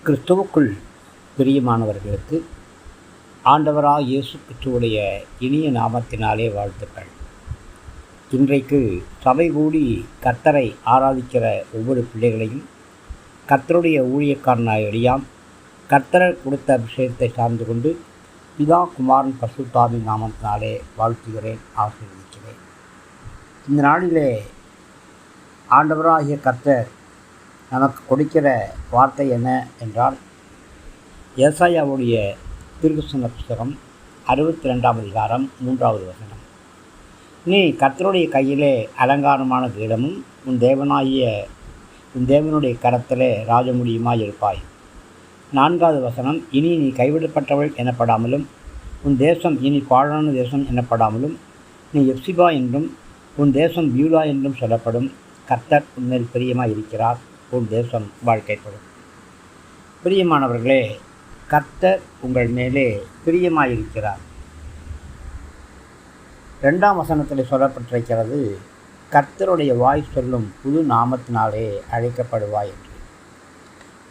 கிறிஸ்துவுக்குள் பிரியமானவர்களுக்கு ஆண்டவராக இயேசு கிறிஸ்துவுடைய இனிய நாமத்தினாலே வாழ்த்துக்கள். இன்றைக்கு சபை கூடி கர்த்தரை ஆராதிக்கிற ஒவ்வொரு பிள்ளைகளையும் கர்த்தருடைய ஊழியக்காரனாய் எளியாம் கர்த்தர் கொடுத்த அபிஷேகத்தை சார்ந்து கொண்டு பிதா குமாரன் பரிசுத்தாவின் நாமத்தினாலே வாழ்த்துகிறேன், ஆசீர்வதிக்கிறேன். இந்த நாளிலே ஆண்டவராகிய கர்த்தர் நமக்கு கொடுக்கிற வார்த்தை என்ன என்றால், ஏசாயாவுடைய தீர்க்கதரிசன புத்தகம் 62ஆம் அதிகாரம் 3வது வசனம். நீ கர்த்தருடைய கையிலே அலங்காரமான கிரீடமும் உன் தேவனுடைய கரத்திலே ராஜமுடியுமாய் இருப்பாய். 4வது வசனம், இனி நீ கைவிடப்பட்டவள் எனப்படாமலும் உன் தேசம் இனி பாழான தேசம் எனப்படாமலும் நீ எப்சிபா என்றும் உன் தேசம் பியூலா என்றும் சொல்லப்படும். கர்த்தர் உன்மேல் பிரியமாய் இருக்கிறார், உன் தேசம் வாழ்க்கைப்படும். பிரியமானவர்களே, கர்த்தர் உங்கள் மேலே பிரியமாயிருக்கிறார். 2ஆம் வசனத்தில் சொல்லப்பட்டிருக்கிறது, கர்த்தருடைய வாய் சொல்லும் புது நாமத்தினாலே அழைக்கப்படுவாய் என்று.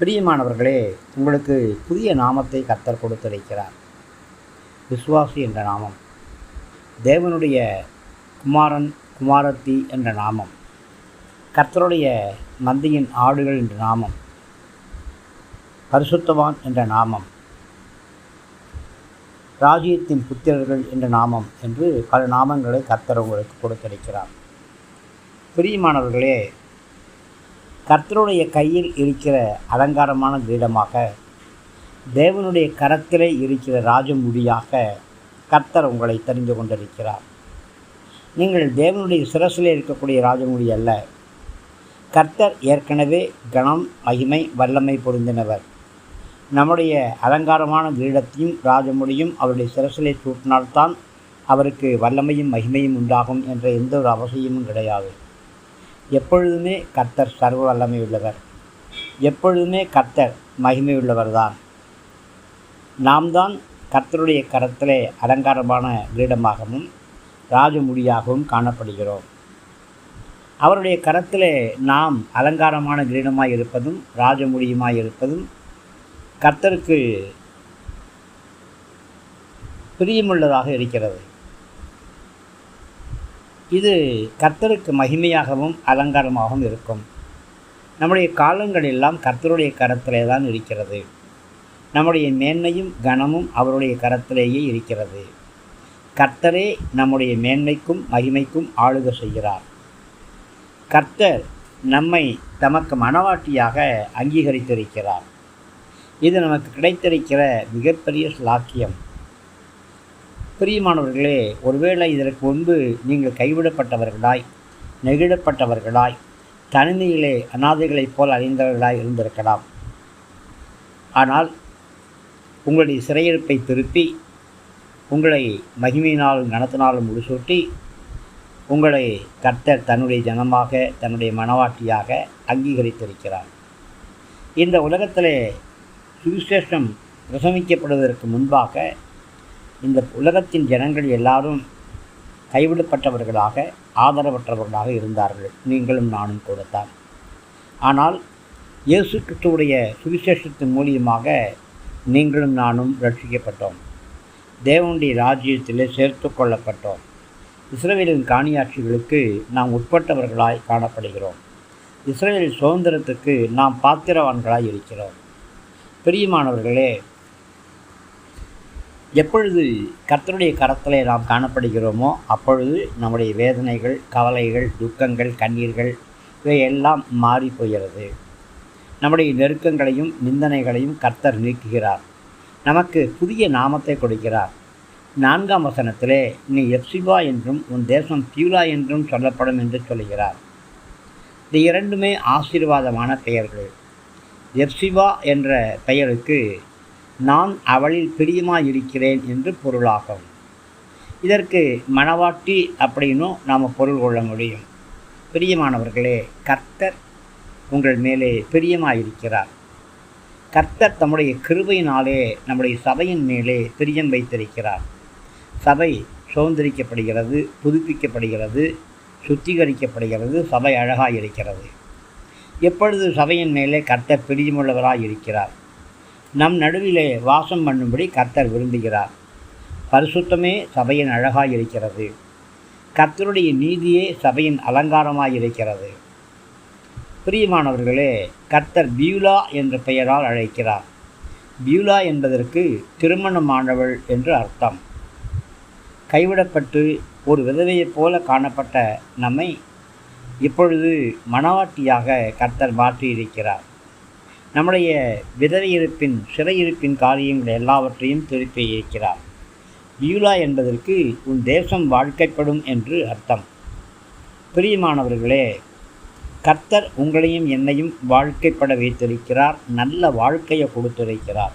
பிரியமானவர்களே, உங்களுக்கு புதிய நாமத்தை கர்த்தர் கொடுத்திருக்கிறார். விசுவாசி என்ற நாமம், தேவனுடைய குமாரன் குமாரத்தி என்ற நாமம், கர்த்தருடைய மந்தையின் ஆடுகள் என்ற நாமம், பரிசுத்தவான் என்ற நாமம், ராஜ்யத்தின் புத்திரர்கள் என்ற நாமம் என்று பல நாமங்களை கர்த்தர் உங்களுக்கு கொடுத்திருக்கிறார். பிரியமானவர்களே, கர்த்தருடைய கையில் இருக்கிற அலங்காரமான கிரீடமாக, தேவனுடைய கரத்திலே இருக்கிற ராஜமுடியாக கர்த்தர் உங்களை தெரிந்து கொண்டிருக்கிறார். நீங்கள் தேவனுடைய சிரசிலே இருக்கக்கூடிய ராஜமுடி அல்ல. கர்த்தர் ஏற்கனவே கணம், மகிமை, வல்லமை பொருந்தினவர். நம்முடைய அலங்காரமான கிரீடத்தையும் ராஜமுடியும் அவருடைய சிரசிலே சூட்டினால்தான் அவருக்கு வல்லமையும் மகிமையும் உண்டாகும் என்ற எந்த ஒரு அவசியமும் கிடையாது. எப்பொழுதுமே கர்த்தர் சர்வ வல்லமை உள்ளவர், எப்பொழுதுமே கர்த்தர் மகிமை உள்ளவர்தான். நாம் தான் கர்த்தருடைய கரத்திலே அலங்காரமான கிரீடமாகவும் ராஜமுடியாகவும் காணப்படுகிறோம். அவருடைய கரத்திலே நாம் அலங்காரமான கிரீடமாய் இருப்பதும் ராஜமுடியுமாய் இருப்பதும் கர்த்தருக்கு பிரியமுள்ளதாக இருக்கிறது. இது கர்த்தருக்கு மகிமையாகவும் அலங்காரமாகவும் இருக்கும். நம்முடைய காலங்கள் எல்லாம் கர்த்தருடைய கரத்திலே தான் இருக்கிறது. நம்முடைய மேன்மையும் கனமும் அவருடைய கரத்திலேயே இருக்கிறது. கர்த்தரே நம்முடைய மேன்மைக்கும் மகிமைக்கும் ஆளுகை செய்கிறார். கர்த்தர் நம்மை தமக்கு மனவாட்டியாக அங்கீகரித்திருக்கிறார். இது நமக்கு கிடைத்திருக்கிற மிகப்பெரிய ஸ்லாக்கியம். பிரியமானவர்களே, ஒருவேளை இதற்கு முன்பு நீங்கள் கைவிடப்பட்டவர்களாய், நெகிழப்பட்டவர்களாய், தனிமையிலே அநாதைகளைப் போல் அழிந்தவர்களாய் இருந்திருக்கலாம். ஆனால் உங்களுடைய சிறையிருப்பை திருப்பி உங்களை மகிமையினாலும் கனத்தினாலும் முடிசூட்டி உங்களை கர்த்தர் தன்னுடைய ஜனமாக, தன்னுடைய மனவாட்டியாக அங்கீகரித்திருக்கிறார். இந்த உலகத்திலே சுவிசேஷம் பிரசமிக்கப்படுவதற்கு முன்பாக இந்த உலகத்தின் ஜனங்கள் எல்லாரும் கைவிடப்பட்டவர்களாக, ஆதரவற்றவர்களாக இருந்தார்கள். நீங்களும் நானும் கூடத்தான். ஆனால் இயேசு கிறிஸ்துவுடைய சுவிசேஷத்தின் மூலியமாக நீங்களும் நானும் ரட்சிக்கப்பட்டோம். தேவனுடைய ராஜ்யத்திலே சேர்த்து கொள்ளப்பட்டோம். இஸ்ரவேலின் காணியாட்சிகளுக்கு நாம் உட்பட்டவர்களாய் காணப்படுகிறோம். இஸ்ரவேல் சுதந்திரத்துக்கு நாம் பாத்திரவான்களாய் இருக்கிறோம். பிரியமானவர்களே, எப்பொழுது கர்த்தருடைய கரத்திலே நாம் காணப்படுகிறோமோ அப்பொழுது நம்முடைய வேதனைகள், கவலைகள், துக்கங்கள், கண்ணீர்கள் இவையெல்லாம் மாறி போகிறது. நம்முடைய நெருக்கங்களையும் நிந்தனைகளையும் கர்த்தர் நீக்குகிறார். நமக்கு புதிய நாமத்தை கொடுக்கிறார். 4ஆம் வசனத்திலே நீ எப்சிபா என்றும் உன் தேசம் பியூலா என்றும் சொல்லப்படும் என்று சொல்கிறார். இந்த இரண்டுமே ஆசீர்வாதமான பெயர்கள். எப்சிபா என்ற பெயருக்கு நான் அவளில் பிரியமாயிருக்கிறேன் என்று பொருளாகும். இதற்கு மணவாட்டி அப்படின்னும் நாம் பொருள் கொள்ள முடியும். பிரியமானவர்களே, கர்த்தர் உங்கள் மேலே பிரியமாயிருக்கிறார். கர்த்தர் தம்முடைய கிருபையினாலே நம்முடைய சபையின் மேலே பிரியம் வைத்திருக்கிறார். சபை சுதந்திரிக்கப்படுகிறது, புதுப்பிக்கப்படுகிறது, சுத்திகரிக்கப்படுகிறது. சபை அழகாக இருக்கிறது. எப்பொழுது சபையின் மேலே கர்த்தர் பிரியமுள்ளவராய் இருக்கிறார். நம் நடுவிலே வாசம் பண்ணும்படி கர்த்தர் விரும்புகிறார். பரிசுத்தமே சபையின் அழகாயிருக்கிறது. கர்த்தருடைய நீதியே சபையின் அலங்காரமாயிருக்கிறது. பிரியமானவர்களே, கர்த்தர் பியூலா என்ற பெயரால் அழைக்கிறார். பியூலா என்பதற்கு திருமணமானவள் என்று அர்த்தம். கைவிடப்பட்டு ஒரு விதவையைப் போல காணப்பட்ட நம்மை இப்பொழுது மணவாட்டியாக கர்த்தர் மாற்றியிருக்கிறார். நம்முடைய விதவையிருப்பின் சிறையிருப்பின் காரியங்கள் எல்லாவற்றையும் திருப்பி இருக்கிறார். பியூலா என்பதற்கு உன் தேசம் வாழ்க்கைப்படும் என்று அர்த்தம். பிரியமானவர்களே, கர்த்தர் உங்களையும் என்னையும் வாழ்க்கைப்பட வைத்திருக்கிறார். நல்ல வாழ்க்கையை கொடுத்திருக்கிறார்.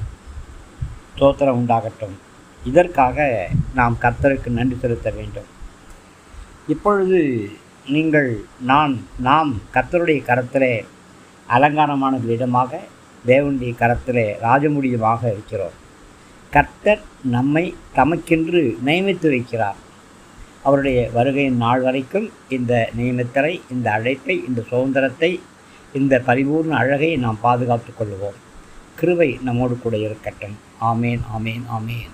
ஸ்தோத்திரம் உண்டாகட்டும். இதற்காக நாம் கர்த்தருக்கு நன்றி செலுத்த வேண்டும். இப்பொழுது நாம் கர்த்தருடைய கரத்திலே அலங்காரமான கிரீடமாக, தேவனுடைய கரத்திலே ராஜமுடியமாக இருக்கிறோம். கர்த்தர் நம்மை தமக்கென்று நியமித்து வைக்கிறார். அவருடைய வருகையின் நாள் வரைக்கும் இந்த நியமித்தலை, இந்த அழைப்பை, இந்த சுதந்திரத்தை, இந்த பரிபூர்ண அழகை நாம் பாதுகாத்து கொள்வோம். கிருபை நம்மோடு கூட இருக்கட்டும். ஆமேன், ஆமேன், ஆமேன்.